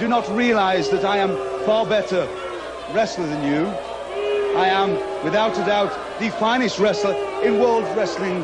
do not realize that I am far better wrestler than you. I am, without a doubt, the finest wrestler in world wrestling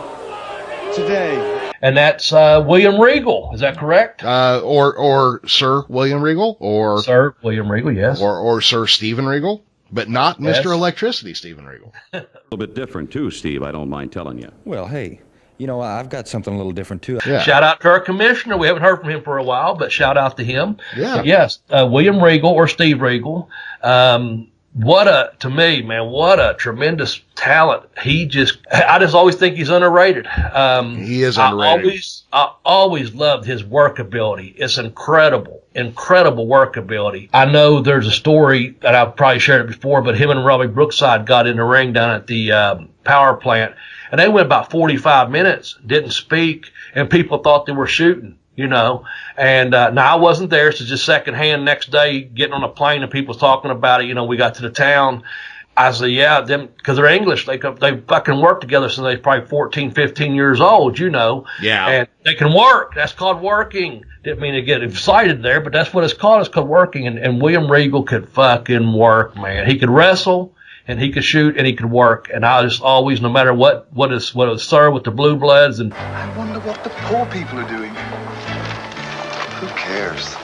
today. And that's William Regal. Is that correct? Or Sir William Regal, or Sir William Regal, yes. Or Sir Stephen Regal, but not Yes. Mr. Electricity Stephen Regal. A little bit different, too, Steve, I don't mind telling you. Well, hey, you know, I've got something a little different, too. Yeah. Shout out to our commissioner. We haven't heard from him for a while, but shout out to him. Yeah. But yes, William Regal or Steve Regal. To me, man, what a tremendous talent. I just always think he's underrated. He is underrated. I always loved his work ability. It's incredible work ability. I know there's a story that I've probably shared it before, but him and Robbie Brookside got in the ring down at the power plant, and they went about 45 minutes, didn't speak, and people thought they were shooting. And now I wasn't there, so just secondhand next day getting on a plane and people talking about it. We got to the town. I said, yeah, them, because they're English. They fucking worked together since they were probably 14, 15 years old, Yeah. And they can work. That's called working. Didn't mean to get excited there, but that's what it's called. It's called working. And William Regal could fucking work, man. He could wrestle, and he could shoot, and he could work. And I just always, no matter what it was, sir, with the Blue Bloods. And I wonder what the poor people are doing. Who cares?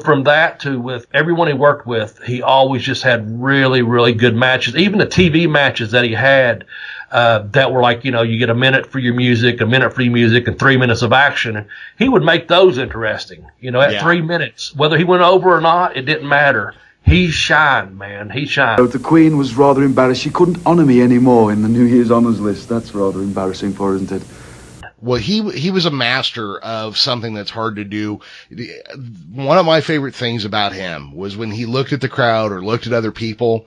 From that to with everyone he worked with, he always just had really, really good matches. Even the TV matches that he had that were like, you get a minute for your music, and 3 minutes of action. And he would make those interesting. At 3 minutes, whether he went over or not, it didn't matter. He shined, man. He shined. The Queen was rather embarrassed. She couldn't honour me anymore in the New Year's honours list. That's rather embarrassing for her, isn't it? Well, he was a master of something that's hard to do. One of my favorite things about him was when he looked at the crowd or looked at other people,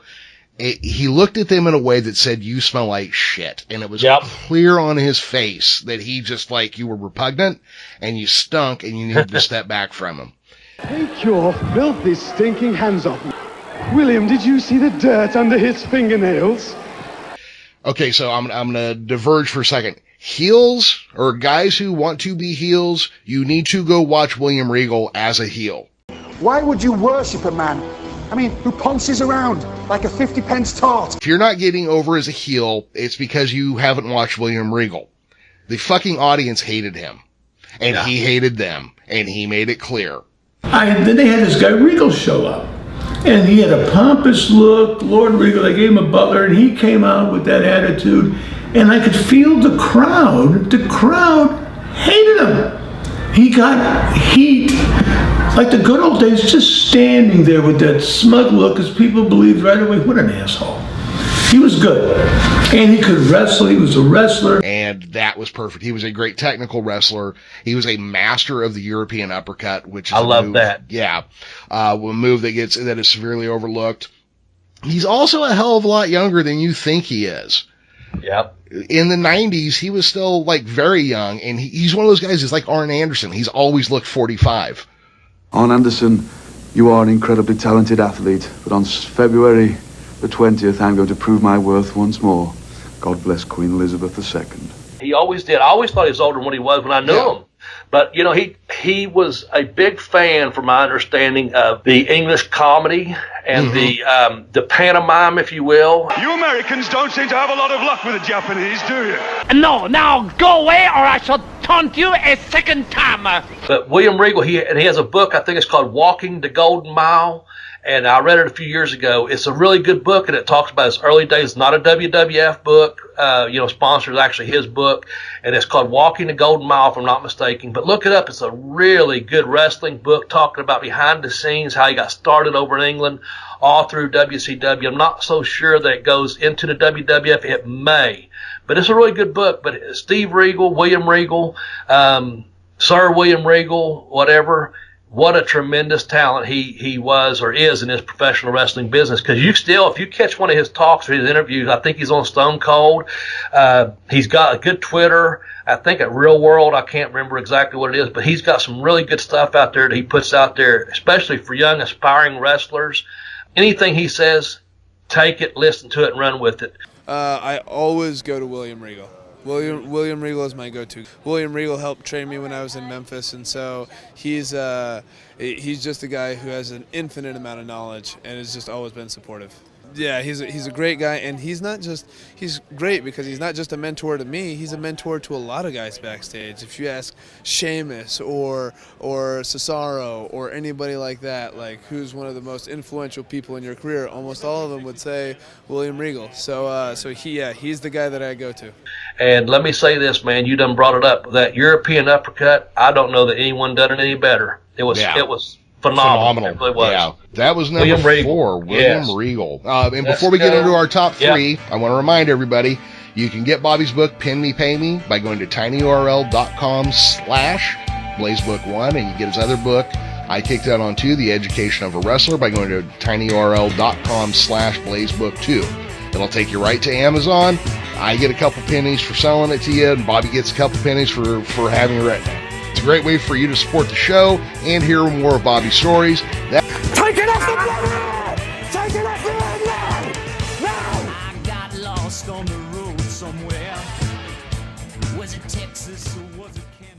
he looked at them in a way that said, "You smell like shit." And it was clear on his face that he just you were repugnant and you stunk and you needed to step back from him. Take your filthy, stinking hands off me. William, did you see the dirt under his fingernails? Okay, so I'm going to diverge for a second. Heels, or guys who want to be heels, you need to go watch William Regal as a heel. Why would you worship a man, who punches around like a 50-pence tart? If you're not getting over as a heel, it's because you haven't watched William Regal. The fucking audience hated him, and he hated them, and he made it clear. Then they had this guy Regal show up, and he had a pompous look, Lord Regal. They gave him a butler, and he came out with that attitude. And I could feel the crowd hated him. He got heat, like the good old days, just standing there with that smug look, because people believed right away, what an asshole. He was good, and he could wrestle. He was a wrestler. And that was perfect. He was a great technical wrestler. He was a master of the European uppercut, which is I love that. Yeah, a move that is severely overlooked. He's also a hell of a lot younger than you think he is. Yep. In the 90s, he was still very young, and he's one of those guys who's like Arn Anderson. He's always looked 45. Arn Anderson, you are an incredibly talented athlete, but on February the 20th, I'm going to prove my worth once more. God bless Queen Elizabeth II. He always did. I always thought he was older than what he was when I knew him. But, he was a big fan, from my understanding, of the English comedy and the pantomime, if you will. You Americans don't seem to have a lot of luck with the Japanese, do you? No, now go away or I shall taunt you a second time. But William Regal, he has a book, I think it's called Walking the Golden Mile. And I read it a few years ago. It's a really good book, and it talks about his early days. It's not a WWF book, sponsored, actually his book, and it's called Walking the Golden Mile, if I'm not mistaken. But look it up. It's a really good wrestling book talking about behind the scenes, how he got started over in England, all through WCW. I'm not so sure that it goes into the WWF. It may, but it's a really good book. But Steve Regal, William Regal, Sir William Regal, whatever. What a tremendous talent he was or is in his professional wrestling business. Because if you catch one of his talks or his interviews, I think he's on Stone Cold. He's got a good Twitter. I think at Real World, I can't remember exactly what it is, but he's got some really good stuff out there that he puts out there, especially for young, aspiring wrestlers. Anything he says, take it, listen to it, and run with it. I always go to William Regal. William Regal is my go-to. William Regal helped train me when I was in Memphis, and so he's just a guy who has an infinite amount of knowledge and has just always been supportive. Yeah, he's a great guy, and he's great because he's not just a mentor to me, he's a mentor to a lot of guys backstage. If you ask Sheamus or Cesaro or anybody like that, like who's one of the most influential people in your career, almost all of them would say William Regal. So he's the guy that I go to. And let me say this, man, you done brought it up. That European uppercut, I don't know that anyone done it any better. It was phenomenal. It really was. Yeah, that was number 4, William Regal. And before we get into our top 3, I want to remind everybody, you can get Bobby's book, Pin Me, Pay Me, by going to tinyurl.com/blazebook1, and you get his other book, I Kicked Out on 2, The Education of a Wrestler, by going to tinyurl.com/blazebook2. It'll take you right to Amazon. I get a couple pennies for selling it to you, and Bobby gets a couple pennies for having it written. It's a great way for you to support the show and hear more of Bobby's stories. Take it off the blood! Take it off the blood now! I got lost on the road somewhere. Was it Texas or was it Kansas?